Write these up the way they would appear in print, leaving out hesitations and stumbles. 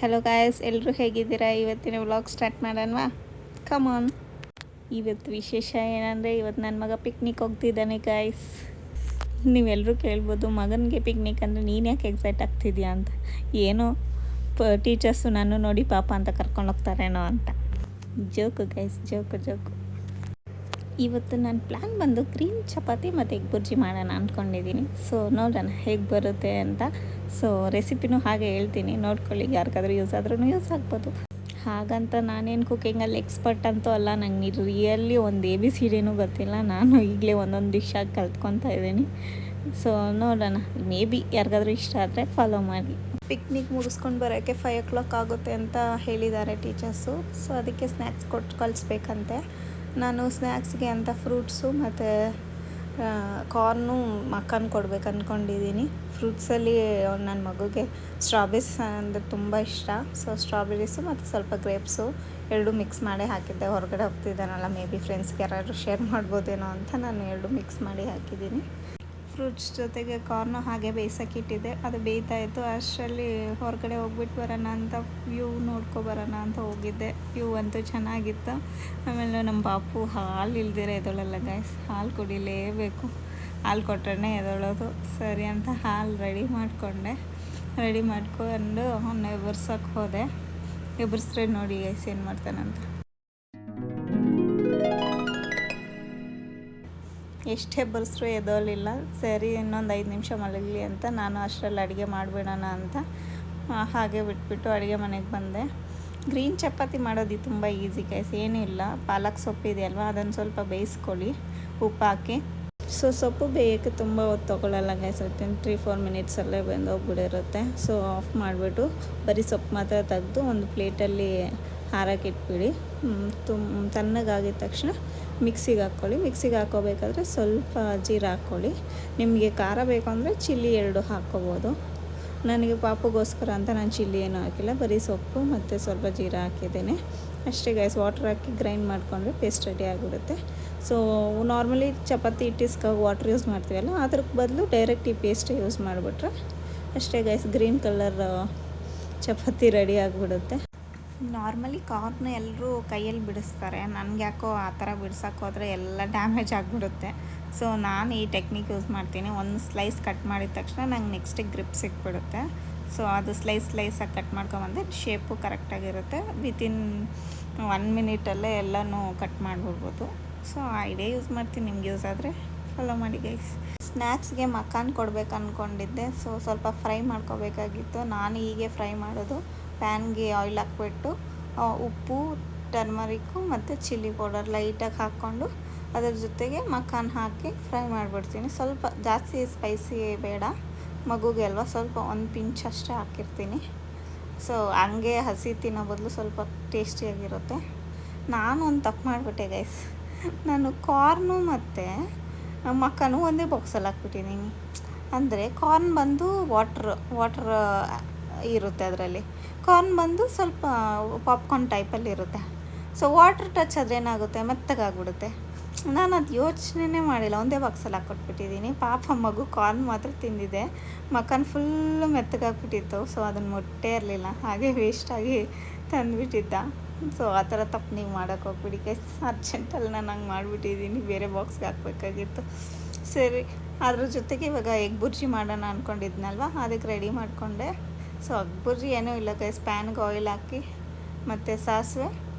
Hello guys, ಎಲ್ಲರೂ ಹೇಗಿದ್ದೀರಾ? ಇವತ್ತಿನ ವ್ಲಾಗ್ ಸ್ಟಾರ್ಟ್ ಮಾಡೋಣವಾ? ಕಮಾನ್. ಇವತ್ತು ವಿಶೇಷ ಏನಂದರೆ, ಇವತ್ತು ನನ್ನ ಮಗ ಪಿಕ್ನಿಕ್ ಹೋಗ್ತಿದ್ದಾನೆ ಗಾಯ್ಸ್. ನೀವೆಲ್ಲರೂ ಕೇಳ್ಬೋದು, ಮಗನಿಗೆ ಪಿಕ್ನಿಕ್ ಅಂದರೆ ನೀನು ಯಾಕೆ ಎಕ್ಸೈಟ್ ಆಗ್ತಿದ್ಯಾ ಅಂತ. ಏನೋ ಟೀಚರ್ಸು ನಾನು ನೋಡಿ ಪಾಪ ಅಂತ ಕರ್ಕೊಂಡು ಹೋಗ್ತಾರೇನೋ ಅಂತ. Joke guys, joke. ಇವತ್ತು ನನ್ನ ಪ್ಲ್ಯಾನ್ ಬಂದು ಗ್ರೀನ್ ಚಪಾತಿ ಮತ್ತು ಎಗ್ ಬುರ್ಜಿ ಮಾಡೋಣ ಅಂದ್ಕೊಂಡಿದ್ದೀನಿ. ಸೊ ನೋಡೋಣ ಹೇಗೆ ಬರುತ್ತೆ ಅಂತ. ಸೊ ರೆಸಿಪಿನೂ ಹಾಗೆ ಹೇಳ್ತೀನಿ, ನೋಡ್ಕೊಳ್ಳಿ. ಯಾರಿಗಾದ್ರೂ ಯೂಸ್ ಆದ್ರೂ ಯೂಸ್ ಆಗ್ಬೋದು. ಹಾಗಂತ ನಾನೇನು ಕುಕ್ಕಿಂಗಲ್ಲಿ ಎಕ್ಸ್ಪರ್ಟ್ ಅಂತೂ ಅಲ್ಲ. ನಂಗೆ ರಿಯಲಿ ಒಂದು ABCD ಗೊತ್ತಿಲ್ಲ. ನಾನು ಈಗಲೇ ಒಂದೊಂದು ಡಿಶ್ಶಾಗಿ ಕಲ್ತ್ಕೊತಾ ಇದ್ದೀನಿ. ಸೊ ನೋಡೋಣ, ಮೇ ಬಿ ಯಾರಿಗಾದ್ರೂ ಇಷ್ಟ ಆದರೆ ಫಾಲೋ ಮಾಡಿ. ಪಿಕ್ನಿಕ್ ಮುಗಿಸ್ಕೊಂಡು ಬರೋಕ್ಕೆ 5 o'clock ಆಗುತ್ತೆ ಅಂತ ಹೇಳಿದ್ದಾರೆ ಟೀಚರ್ಸು. ಸೊ ಅದಕ್ಕೆ ಸ್ನ್ಯಾಕ್ಸ್ ಕೊಟ್ಟು ಕಳಿಸ್ಬೇಕಂತೆ. ನಾನು ಸ್ನ್ಯಾಕ್ಸ್ಗೆ ಅಂತ ಫ್ರೂಟ್ಸು ಮತ್ತು ಕಾರ್ನು ಮಕ್ಕನ್ ಕೊಡ್ಬೇಕು ಅಂದ್ಕೊಂಡಿದ್ದೀನಿ. ಫ್ರೂಟ್ಸಲ್ಲಿ ನನ್ನ ಮಗುಗೆ ಸ್ಟ್ರಾಬೆರೀಸ್ ಅಂದರೆ ತುಂಬ ಇಷ್ಟ. ಸೊ ಸ್ಟ್ರಾಬೆರೀಸು ಮತ್ತು ಸ್ವಲ್ಪ ಗ್ರೇಪ್ಸು ಎರಡು ಮಿಕ್ಸ್ ಮಾಡಿ ಹಾಕಿದ್ದೆ. ಹೊರಗಡೆ ಹೋಗ್ತಿದ್ದಾನಲ್ಲ, ಮೇ ಬಿ ಫ್ರೆಂಡ್ಸ್ಗೆ ಯಾರಾದರೂ ಶೇರ್ ಮಾಡ್ಬೋದೇನೋ ಅಂತ ನಾನು ಎರಡು ಮಿಕ್ಸ್ ಮಾಡಿ ಹಾಕಿದ್ದೀನಿ. ಫ್ರೂಟ್ಸ್ ಜೊತೆಗೆ ಕಾರ್ನು ಹಾಗೆ ಬೇಯಿಸೋಕ್ಕಿಟ್ಟಿದ್ದೆ. ಅದು ಬೇಯ್ತಾಯಿತ್ತು. ಅಷ್ಟರಲ್ಲಿ ಹೊರಗಡೆ ಹೋಗ್ಬಿಟ್ಟು ಬರೋಣ ಅಂತ, ವ್ಯೂ ನೋಡ್ಕೊಬರೋಣ ಅಂತ ಹೋಗಿದ್ದೆ. ವ್ಯೂ ಅಂತೂ ಚೆನ್ನಾಗಿತ್ತು. ಆಮೇಲೆ ನಮ್ಮ ಪಾಪು ಹಾಲು ಇಲ್ದಿರ ಎದೊಳಲ್ಲ ಗೈಸ್. ಹಾಲು ಕುಡಿಲೇಬೇಕು, ಹಾಲು ಕೊಟ್ಟರೆ ಎದೊಳೋದು. ಸರಿ ಅಂತ ಹಾಲು ರೆಡಿ ಮಾಡ್ಕೊಂಡು ಅವನ್ನ ಎಬ್ಬರ್ಸೋಕ್ಕೆ ಹೋದೆ. ಎಬ್ಬರಿಸ್ರೆ ನೋಡಿ ಗೈಸ್ ಏನು ಮಾಡ್ತಾನಂತ. ಎಷ್ಟೇ ಬರ್ಸ್ರು ಎದೋಲಿಲ್ಲ. ಸರಿ, ಇನ್ನೊಂದು 5 ನಿಮಿಷ ಮಲಗಲಿ ಅಂತ ನಾನು ಅಷ್ಟರಲ್ಲಿ ಅಡುಗೆ ಮಾಡಿಬಿಡೋಣ ಅಂತ ಹಾಗೆ ಬಿಟ್ಬಿಟ್ಟು ಅಡುಗೆ ಮನೆಗೆ ಬಂದೆ. ಗ್ರೀನ್ ಚಪಾತಿ ಮಾಡೋದು ತುಂಬ ಈಸಿ ಗೈಸ್, ಏನೂ ಇಲ್ಲ. ಪಾಲಕ್ ಸೊಪ್ಪು ಇದೆಯಲ್ವ, ಅದನ್ನು ಸ್ವಲ್ಪ ಬೇಯಿಸ್ಕೊಳ್ಳಿ ಉಪ್ಪು ಹಾಕಿ. ಸೊ ಸೊಪ್ಪು ಬೇಯೋಕ್ಕೆ ತುಂಬ ಹೊತ್ತು ತೊಗೊಳ್ಳಲ್ಲ ಗೈಸ್. 3-4 ಮಿನಿಟ್ಸಲ್ಲೇ ಬೆಂದೋಗ್ಬಿಟ್ಟಿರುತ್ತೆ. ಸೊ ಆಫ್ ಮಾಡಿಬಿಟ್ಟು ಬರೀ ಸೊಪ್ಪು ಮಾತ್ರ ತೆಗೆದು ಒಂದು ಪ್ಲೇಟಲ್ಲಿ ಹಾರಕ್ಕೆ ಇಟ್ಬಿಡಿ. ತಣ್ಣಗಾಗಿದ ತಕ್ಷಣ ಮಿಕ್ಸಿಗೆ ಹಾಕ್ಕೊಳ್ಳಿ. ಮಿಕ್ಸಿಗೆ ಹಾಕ್ಕೋಬೇಕಾದ್ರೆ ಸ್ವಲ್ಪ ಜೀರಾ ಹಾಕ್ಕೊಳ್ಳಿ. ನಿಮಗೆ ಖಾರ ಬೇಕು ಅಂದರೆ ಚಿಲ್ಲಿ 2 ಹಾಕ್ಕೋಬೋದು. ನನಗೆ ಪಾಪುಗೋಸ್ಕರ ಅಂತ ನಾನು ಚಿಲ್ಲಿ ಏನೂ ಹಾಕಿಲ್ಲ, ಬರೀ ಸೊಪ್ಪು ಮತ್ತು ಸ್ವಲ್ಪ ಜೀರಾ ಹಾಕಿದ್ದೇನೆ ಅಷ್ಟೇ ಗೈಸ್. ವಾಟರ್ ಹಾಕಿ ಗ್ರೈಂಡ್ ಮಾಡಿಕೊಂಡ್ರೆ ಪೇಸ್ಟ್ ರೆಡಿ ಆಗಿಬಿಡುತ್ತೆ. ಸೊ ನಾರ್ಮಲಿ ಚಪಾತಿ ಹಿಟ್ಟಿಸ್ಕಾಗ ವಾಟರ್ ಯೂಸ್ ಮಾಡ್ತೀವಲ್ಲ, ಅದ್ರ ಬದಲು ಡೈರೆಕ್ಟ್ ಈ ಪೇಸ್ಟ್ ಯೂಸ್ ಮಾಡಿಬಿಟ್ರೆ ಅಷ್ಟೇ guys, green colour chapati ready ಆಗಿಬಿಡುತ್ತೆ. ನಾರ್ಮಲಿ ಕಾರ್ನ ಎಲ್ಲರೂ ಕೈಯಲ್ಲಿ ಬಿಡಿಸ್ತಾರೆ. ನನಗೆ ಯಾಕೋ ಆ ಥರ ಬಿಡ್ಸೋಕ್ಕೆ ಹೋದರೆ ಎಲ್ಲ ಡ್ಯಾಮೇಜ್ ಆಗಿಬಿಡುತ್ತೆ. ಸೊ ನಾನು ಈ ಟೆಕ್ನಿಕ್ ಯೂಸ್ ಮಾಡ್ತೀನಿ. ಒಂದು ಸ್ಲೈಸ್ ಕಟ್ ಮಾಡಿದ ತಕ್ಷಣ ನಂಗೆ ನೆಕ್ಸ್ಟಿಗೆ ಗ್ರಿಪ್ ಸಿಕ್ಬಿಡುತ್ತೆ. ಸೊ ಅದು ಸ್ಲೈಸಾಗಿ ಕಟ್ ಮಾಡ್ಕೊಂಬಂದರೆ ಶೇಪು ಕರೆಕ್ಟಾಗಿರುತ್ತೆ. ವಿತಿನ್ 1 ಮಿನಿಟಲ್ಲೇ ಎಲ್ಲನೂ ಕಟ್ ಮಾಡಿಬಿಡ್ಬೋದು. ಸೊ ಆ ಐಡಿಯಾ ಯೂಸ್ ಮಾಡ್ತೀನಿ. ನಿಮ್ಗೆ ಯೂಸ್ ಆದರೆ ಫಾಲೋ ಮಾಡಿ ಗೈಸ್. ಸ್ನ್ಯಾಕ್ಸ್ಗೆ ಮಕಾನ್ ಕೊಡ್ಬೇಕು ಅಂದ್ಕೊಂಡಿದ್ದೆ. ಸೊ ಸ್ವಲ್ಪ ಫ್ರೈ ಮಾಡ್ಕೋಬೇಕಾಗಿತ್ತು. ನಾನು ಹೀಗೆ ಫ್ರೈ ಮಾಡೋದು. ಪ್ಯಾನ್ಗೆ ಆಯಿಲ್ ಹಾಕ್ಬಿಟ್ಟು ಉಪ್ಪು, ಟರ್ಮರಿಕ್ಕು ಮತ್ತು ಚಿಲ್ಲಿ ಪೌಡರ್ ಲೈಟಾಗಿ ಹಾಕ್ಕೊಂಡು ಅದರ ಜೊತೆಗೆ ಮಕಾನ್ ಹಾಕಿ ಫ್ರೈ ಮಾಡಿಬಿಡ್ತೀನಿ. ಸ್ವಲ್ಪ ಜಾಸ್ತಿ ಸ್ಪೈಸಿ ಬೇಡ, ಮಗುಗೆ ಅಲ್ವಾ, ಸ್ವಲ್ಪ 1 ಪಿಂಚ್ ಅಷ್ಟೇ ಹಾಕಿರ್ತೀನಿ. ಸೊ ಹಂಗೆ ಹಸಿ ತಿನ್ನೋ ಬದಲು ಸ್ವಲ್ಪ ಟೇಸ್ಟಿಯಾಗಿರುತ್ತೆ. ನಾನು ಒಂದು ತಪ್ಪು ಮಾಡಿಬಿಟ್ಟೆ ಗೈಸ್. ನಾನು ಕಾರ್ನು ಮತ್ತು ಮಕಾನು ಒಂದೇ ಬಾಕ್ಸಲ್ಲಿ ಹಾಕ್ಬಿಟ್ಟಿದ್ದೀನಿ. ಅಂದರೆ ಕಾರ್ನ್ ಬಂದು ವಾಟ್ರ್ ಇರುತ್ತೆ ಅದರಲ್ಲಿ. ಕಾರ್ನ್ ಬಂದು ಸ್ವಲ್ಪ ಪಾಪ್ಕಾರ್ನ್ ಟೈಪಲ್ಲಿ ಇರುತ್ತೆ. ಸೊ ವಾಟ್ರ್ ಟಚ್ ಆದರೆ ಏನಾಗುತ್ತೆ, ಮೆತ್ತಗಾಗ್ಬಿಡುತ್ತೆ. ನಾನು ಅದು ಯೋಚನೆ ಮಾಡಿಲ್ಲ, ಒಂದೇ ಬಾಕ್ಸಲ್ಲಿ ಹಾಕ್ಕೊಟ್ಬಿಟ್ಟಿದ್ದೀನಿ. ಪಾಪ ಮಗು ಕಾರ್ನ್ ಮಾತ್ರ ತಿಂದಿದೆ, ಮಕಾನ್ ಫುಲ್ಲು ಮೆತ್ತಗಾಗ್ಬಿಟ್ಟಿತ್ತು. ಸೊ ಅದನ್ನು ಮುಟ್ಟೇ ಇರಲಿಲ್ಲ, ಹಾಗೆ ವೇಸ್ಟಾಗಿ ತಂದುಬಿಟ್ಟಿದ್ದ. ಸೊ ಆ ಥರ ತಪ್ಪು ನೀವು ಮಾಡೋಕ್ಕೆ ಹೋಗ್ಬಿಡಿ ಗೈಸ್. ಅರ್ಜೆಂಟಲ್ಲಿ ನಾನು ಹಂಗೆ ಮಾಡಿಬಿಟ್ಟಿದ್ದೀನಿ, ಬೇರೆ ಬಾಕ್ಸ್ಗೆ ಹಾಕಬೇಕಾಗಿತ್ತು. ಸರಿ, ಅದ್ರ ಜೊತೆಗೆ ಇವಾಗ ಎಗ್ ಬುರ್ಜಿ ಮಾಡೋಣ ಅಂದ್ಕೊಂಡಿದ್ನಲ್ವ, ಅದಕ್ಕೆ ರೆಡಿ ಮಾಡಿಕೊಂಡೆ. ಸೊ ಎಗ್ ಬುರ್ಜಿ ಏನೂ ಇಲ್ಲ ಗೈಸ್. ಪ್ಯಾನ್ಗೆ ಆಯಿಲ್ ಹಾಕಿ ಮತ್ತು ಸಾಸಿವೆ,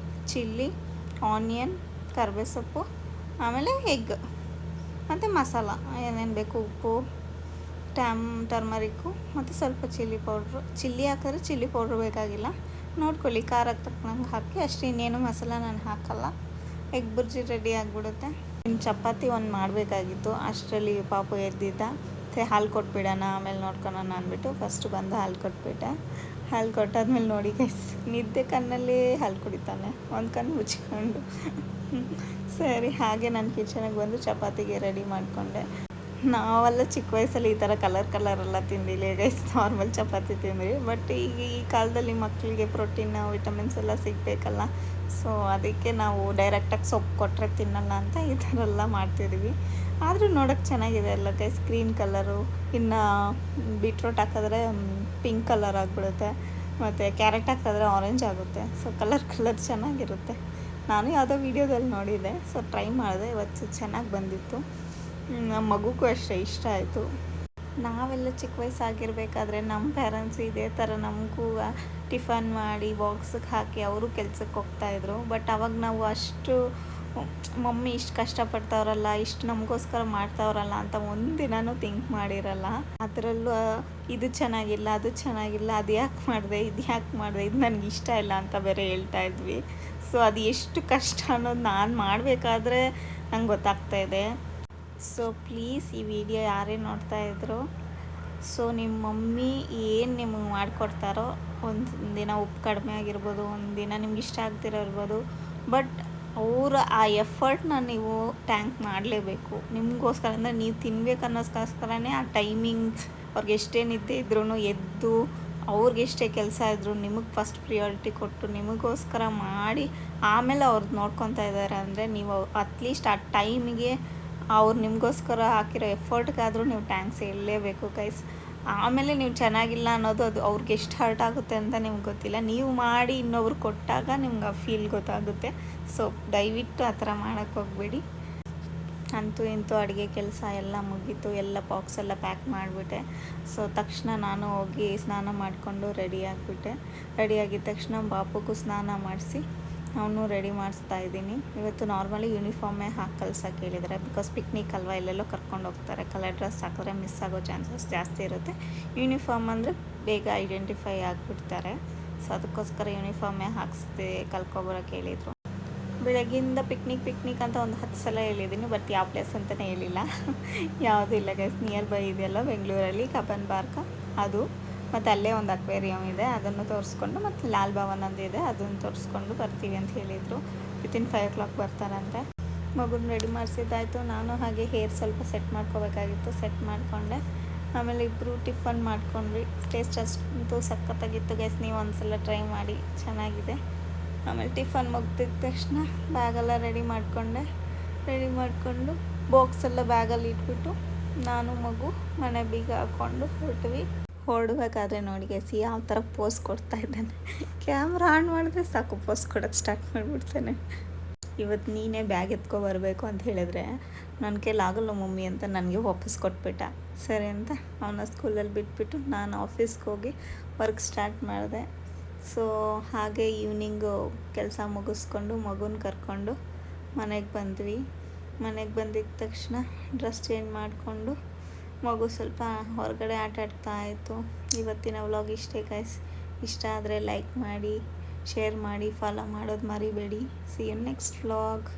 ಚಿಲ್ಲಿ, ಆನಿಯನ್, ಕರಿಬೇವು ಸೊಪ್ಪು, ಆಮೇಲೆ ಎಗ್ ಮತ್ತು ಮಸಾಲ ಏನೇನು ಬೇಕು, ಉಪ್ಪು, ಟರ್ಮರಿಕ್ಕು ಮತ್ತು ಸ್ವಲ್ಪ ಚಿಲ್ಲಿ ಪೌಡ್ರು. ಚಿಲ್ಲಿ ಹಾಕಿದ್ರೆ ಚಿಲ್ಲಿ ಪೌಡ್ರು ಬೇಕಾಗಿಲ್ಲ, ನೋಡ್ಕೊಳ್ಳಿ ಖಾರಕ್ಕೆ ತಕ್ಕನಂಗೆ ಹಾಕಿ ಅಷ್ಟೇ. ಇನ್ನೇನು ಮಸಾಲ ನಾನು ಹಾಕಲ್ಲ. ಎಗ್ ಬುರ್ಜಿ ರೆಡಿ ಆಗಿಬಿಡುತ್ತೆ. ಇನ್ನು ಚಪಾತಿ ಒಂದು ಮಾಡಬೇಕಾಗಿತ್ತು. ಅಷ್ಟರಲ್ಲಿ ಪಾಪು ಎದ್ದಿದ್ದ. ಹಾಲು ಕೊಟ್ಬಿಡೋಣ, ಆಮೇಲೆ ನೋಡ್ಕೊಳೋಣ ಅಂದ್ಬಿಟ್ಟು ಫಸ್ಟು ಬಂದು ಹಾಲು ಕೊಟ್ಬಿಟ್ಟೆ. ಹಾಲು ಕೊಟ್ಟಾದ್ಮೇಲೆ ನೋಡಿ ಗೈಸ್, ನಿದ್ದೆ ಕಣ್ಣಲ್ಲಿ ಹಾಲು ಕುಡಿತಾನೆ, ಒಂದು ಕಣ್ಣು ಮುಚ್ಕೊಂಡು. ಸರಿ, ಹಾಗೆ ನಾನು ಕಿಚನಿಗೆ ಬಂದು ಚಪಾತಿಗೆ ರೆಡಿ ಮಾಡಿಕೊಂಡೆ. ನಾವೆಲ್ಲ ಚಿಕ್ಕ ವಯಸ್ಸಲ್ಲಿ ಈ ಥರ ಕಲರೆಲ್ಲ ತಿಂದಿಲ್ಲ ಗೈಸ್, ನಾರ್ಮಲ್ ಚಪಾತಿ ತಿಂದ್ವಿ. ಬಟ್ ಈಗ ಈ ಕಾಲದಲ್ಲಿ ಮಕ್ಕಳಿಗೆ ಪ್ರೋಟೀನ್, ವಿಟಮಿನ್ಸ್ ಎಲ್ಲ ಸಿಗಬೇಕಲ್ಲ. ಸೊ ಅದಕ್ಕೆ ನಾವು ಡೈರೆಕ್ಟಾಗಿ ಸೊಪ್ಪು ಕೊಟ್ಟರೆ ತಿನ್ನಲ್ಲ ಅಂತ ಈ ಥರ ಎಲ್ಲ ಮಾಡ್ತಿದ್ವಿ. ಆದರೂ ನೋಡೋಕ್ಕೆ ಚೆನ್ನಾಗಿದೆ ಎಲ್ಲ ಗೈಸ್. ಗ್ರೀನ್ ಕಲರು, ಇನ್ನು ಬೀಟ್ರೋಟ್ ಹಾಕಿದ್ರೆ ಪಿಂಕ್ ಕಲರ್ ಆಗಿಬಿಡುತ್ತೆ. ಮತ್ತು ಕ್ಯಾರೆಟ್ ಹಾಕಿದ್ರೆ ಆರೆಂಜ್ ಆಗುತ್ತೆ. ಸೊ ಕಲರ್ ಚೆನ್ನಾಗಿರುತ್ತೆ. ನಾನು ಯಾವುದೋ ವೀಡಿಯೋದಲ್ಲಿ ನೋಡಿದ್ದೆ, ಸೊ ಟ್ರೈ ಮಾಡಿದೆ. ಇವತ್ತು ಚೆನ್ನಾಗಿ ಬಂದಿತ್ತು. ನಮ್ಮ ಮಗುಗೂ ಅಷ್ಟೇ ಇಷ್ಟ ಆಯಿತು. ನಾವೆಲ್ಲ ಚಿಕ್ಕ ವಯಸ್ಸಾಗಿರ್ಬೇಕಾದ್ರೆ ನಮ್ಮ ಪೇರೆಂಟ್ಸ್ ಇದೇ ಥರ ನಮಗೂ ಟಿಫನ್ ಮಾಡಿ ಬಾಕ್ಸಿಗೆ ಹಾಕಿ ಅವರು ಕೆಲ್ಸಕ್ಕೆ ಹೋಗ್ತಾಯಿದ್ರು. ಬಟ್ ಅವಾಗ ನಾವು ಅಷ್ಟು ಮಮ್ಮಿ ಇಷ್ಟು ಕಷ್ಟಪಡ್ತಾವ್ರಲ್ಲ, ಇಷ್ಟು ನಮಗೋಸ್ಕರ ಮಾಡ್ತಾವ್ರಲ್ಲ ಅಂತ ಒಂದಿನೂ ಥಿಂಕ್ ಮಾಡಿರಲ್ಲ. ಅದರಲ್ಲೂ ಇದು ಚೆನ್ನಾಗಿಲ್ಲ, ಅದು ಚೆನ್ನಾಗಿಲ್ಲ, ಅದು ಯಾಕೆ ಮಾಡಿದೆ, ಇದು ಯಾಕೆ ಮಾಡಿದೆ, ಇದು ನನಗೆ ಇಷ್ಟ ಇಲ್ಲ ಅಂತ ಬೇರೆ ಹೇಳ್ತಾ ಇದ್ವಿ. ಸೊ ಅದು ಎಷ್ಟು ಕಷ್ಟ ಅನ್ನೋದು ನಾನು ಮಾಡಬೇಕಾದ್ರೆ ನಂಗೆ ಗೊತ್ತಾಗ್ತಾಯಿದೆ. ಸೊ ಪ್ಲೀಸ್ ಈ ವಿಡಿಯೋ ಯಾರೇ ನೋಡ್ತಾ ಇದ್ರು, ಸೊ ನಿಮ್ಮ ಮಮ್ಮಿ ಏನು ನಿಮಗೆ ಮಾಡಿಕೊಡ್ತಾರೋ, ಒಂದು ದಿನ ಉಪ್ಪು ಕಡಿಮೆ ಆಗಿರ್ಬೋದು, ಒಂದು ದಿನ ನಿಮ್ಗೆ ಇಷ್ಟ ಆಗ್ತಿರೋ ಇರ್ಬೋದು, ಬಟ್ ಅವರ ಆ ಎಫರ್ಟ್ನ ನೀವು ಟ್ಯಾಂಕ್ ಮಾಡಲೇಬೇಕು. ನಿಮಗೋಸ್ಕರ ಅಂದರೆ ನೀವು ತಿನ್ಬೇಕು ಅನ್ನೋಸ್ಕೋಸ್ಕರನೇ ಆ ಟೈಮಿಂಗ್ಸ್ ಅವ್ರಿಗೆ ಎಷ್ಟೇ ನಿದ್ದೆ ಇದ್ರೂ ಎದ್ದು, ಅವ್ರಿಗೆ ಎಷ್ಟೇ ಕೆಲಸ ಇದ್ದರೂ ನಿಮಗೆ ಫಸ್ಟ್ ಪ್ರಿಯಾರಿಟಿ ಕೊಟ್ಟು ನಿಮಗೋಸ್ಕರ ಮಾಡಿ ಆಮೇಲೆ ಅವ್ರದ್ದು ನೋಡ್ಕೊತಾ ಇದ್ದಾರೆ ಅಂದರೆ ನೀವು ಅಟ್ಲೀಸ್ಟ್ ಆ ಟೈಮಿಗೆ ಅವ್ರು ನಿಮಗೋಸ್ಕರ ಹಾಕಿರೋ ಎಫರ್ಟ್ಗಾದರೂ ನೀವು ಟ್ಯಾಂಕ್ಸ್ ಹೇಳಲೇಬೇಕು ಗೈಸ್. ಆಮೇಲೆ ನೀವು ಚೆನ್ನಾಗಿಲ್ಲ ಅನ್ನೋದು ಅದು ಅವ್ರಿಗೆ ಎಷ್ಟು ಹರ್ಟ್ ಆಗುತ್ತೆ ಅಂತ ನಿಮ್ಗೆ ಗೊತ್ತಿಲ್ಲ. ನೀವು ಮಾಡಿ ಇನ್ನೊಬ್ರು ಕೊಟ್ಟಾಗ ನಿಮ್ಗೆ ಆ ಫೀಲ್ ಗೊತ್ತಾಗುತ್ತೆ. ಸೊ ದಯವಿಟ್ಟು ಆ ಥರ ಮಾಡೋಕ್ಕೆ ಹೋಗಬೇಡಿ. ಅಂತೂ ಇಂತೂ ಅಡುಗೆ ಕೆಲಸ ಎಲ್ಲ ಮುಗೀತು, ಎಲ್ಲ ಬಾಕ್ಸ್ ಎಲ್ಲ ಪ್ಯಾಕ್ ಮಾಡಿಬಿಟ್ಟೆ. ಸೊ ತಕ್ಷಣ ನಾನು ಹೋಗಿ ಸ್ನಾನ ಮಾಡಿಕೊಂಡು ರೆಡಿ ಆಗಿದ್ದ ತಕ್ಷಣ ಬಾಪುಗೂ ಸ್ನಾನ ಮಾಡಿಸಿ ಅವನು ರೆಡಿ ಮಾಡಿಸ್ತಾ ಇದ್ದೀನಿ. ಇವತ್ತು ನಾರ್ಮಲಿ ಯೂನಿಫಾರ್ಮೇ ಹಾಕಿ ಕಳ್ಸೋಕೆ ಹೇಳಿದ್ದಾರೆ. ಬಿಕಾಸ್ ಪಿಕ್ನಿಕ್ ಅಲ್ವಾ, ಎಲ್ಲೆಲ್ಲೋ ಕರ್ಕೊಂಡು ಹೋಗ್ತಾರೆ. ಕಲರ್ ಡ್ರೆಸ್ ಹಾಕಿದ್ರೆ ಮಿಸ್ ಆಗೋ ಚಾನ್ಸಸ್ ಜಾಸ್ತಿ ಇರುತ್ತೆ. ಯೂನಿಫಾರ್ಮ್ ಅಂದರೆ ಬೇಗ ಐಡೆಂಟಿಫೈ ಆಗಿಬಿಡ್ತಾರೆ. ಸೊ ಅದಕ್ಕೋಸ್ಕರ ಯೂನಿಫಾರ್ಮೇ ಹಾಕಿಸ್ದೆ ಕಲ್ಕೊಬರೋಕೆ ಹೇಳಿದರು. ಬೆಳಗ್ಗಿಂದ ಪಿಕ್ನಿಕ್ ಅಂತ ಒಂದು 10 ಸಲ ಹೇಳಿದ್ದೀನಿ, ಬಟ್ ಯಾವ ಪ್ಲೇಸ್ ಅಂತಲೇ ಹೇಳಿಲ್ಲ. ಯಾವುದೂ ಇಲ್ಲ ಗೈಸ್. ನಿಯರ್ ಬೈ ಇದೆಯಲ್ಲ ಬೆಂಗಳೂರಲ್ಲಿ ಕಬ್ಬನ್ ಪಾರ್ಕ್, ಅದು ಮತ್ತು ಅಲ್ಲೇ ಒಂದು ಅಕ್ವೇರಿಯಮ್ ಇದೆ, ಅದನ್ನು ತೋರಿಸ್ಕೊಂಡು, ಮತ್ತು ಲಾಲ್ ಭವನ್ ಅಂದಿದೆ, ಅದನ್ನು ತೋರಿಸ್ಕೊಂಡು ಬರ್ತೀವಿ ಅಂತ ಹೇಳಿದರು. Within 5 o'clock ಬರ್ತಾರಂತೆ. ಮಗುನ ರೆಡಿ ಮಾಡಿಸಿದ್ದಾಯಿತು. ನಾನು ಹಾಗೆ ಹೇರ್ ಸ್ವಲ್ಪ ಸೆಟ್ ಮಾಡ್ಕೋಬೇಕಾಗಿತ್ತು, ಸೆಟ್ ಮಾಡಿಕೊಂಡೆ. ಆಮೇಲೆ ಇಬ್ಬರು ಟಿಫನ್ ಮಾಡ್ಕೊಂಡ್ವಿ. ಟೇಸ್ಟ್ ಅಷ್ಟಂತೂ ಸಖತ್ತಾಗಿತ್ತು ಗೈಸ್. ನೀವು ಒಂದ್ಸಲ ಟ್ರೈ ಮಾಡಿ, ಚೆನ್ನಾಗಿದೆ. ಆಮೇಲೆ ಟಿಫನ್ ಮುಗ್ದಿದ್ದ ತಕ್ಷಣ ಬ್ಯಾಗೆಲ್ಲ ರೆಡಿ ಮಾಡಿಕೊಂಡು ಬಾಕ್ಸೆಲ್ಲ ಬ್ಯಾಗಲ್ಲಿ ಇಟ್ಬಿಟ್ಟು ನಾನು ಮಗು ಮನೆ ಬೀಗ ಹಾಕ್ಕೊಂಡು ಹೊರಡ್ಬೇಕಾದ್ರೆ ನೋಡಿ ಗೈಸ್ ಯಾವ ಥರ ಪೋಸ್ ಕೊಡ್ತಾ ಇದ್ದಾನೆ. ಕ್ಯಾಮ್ರಾ ಆನ್ ಮಾಡಿದ್ರೆ ಸಾಕು ಪೋಸ್ ಕೊಡೋಕ್ಕೆ ಸ್ಟಾರ್ಟ್ ಮಾಡಿಬಿಡ್ತಾನೆ. ಇವತ್ತು ನೀನೇ ಬ್ಯಾಗ್ ಎತ್ಕೊ ಬರಬೇಕು ಅಂತ ಹೇಳಿದ್ರೆ ನನ್ನ ಕೈಲಾಗಲ್ಲ ಮಮ್ಮಿ ಅಂತ ನನಗೆ ವಾಪಸ್ ಕೊಟ್ಬಿಟ್ಟ. ಸರಿ ಅಂತ ಅವನ ಸ್ಕೂಲಲ್ಲಿ ಬಿಟ್ಬಿಟ್ಟು ನಾನು ಆಫೀಸ್ಗೆ ಹೋಗಿ ವರ್ಕ್ ಸ್ಟಾರ್ಟ್ ಮಾಡಿದೆ. ಸೊ ಹಾಗೆ ಈವ್ನಿಂಗು ಕೆಲಸ ಮುಗಿಸ್ಕೊಂಡು ಮಗುನ ಕರ್ಕೊಂಡು ಮನೆಗೆ ಬಂದ್ವಿ. ಮನೆಗೆ ಬಂದಿದ್ದ ತಕ್ಷಣ ಡ್ರೆಸ್ ಚೇಂಜ್ ಮಾಡಿಕೊಂಡು ಮಗು ಸ್ವಲ್ಪ ಹೊರಗಡೆ ಆಟ ಆಡ್ತಾ ಇತ್ತು. ಇವತ್ತಿನ ವ್ಲಾಗ್ ಇಷ್ಟೇ ಗೈಸ್. ಇಷ್ಟ ಆದರೆ ಲೈಕ್ ಮಾಡಿ, ಶೇರ್ ಮಾಡಿ, ಫಾಲೋ ಮಾಡೋದು ಮರಿಬೇಡಿ. See you next vlog.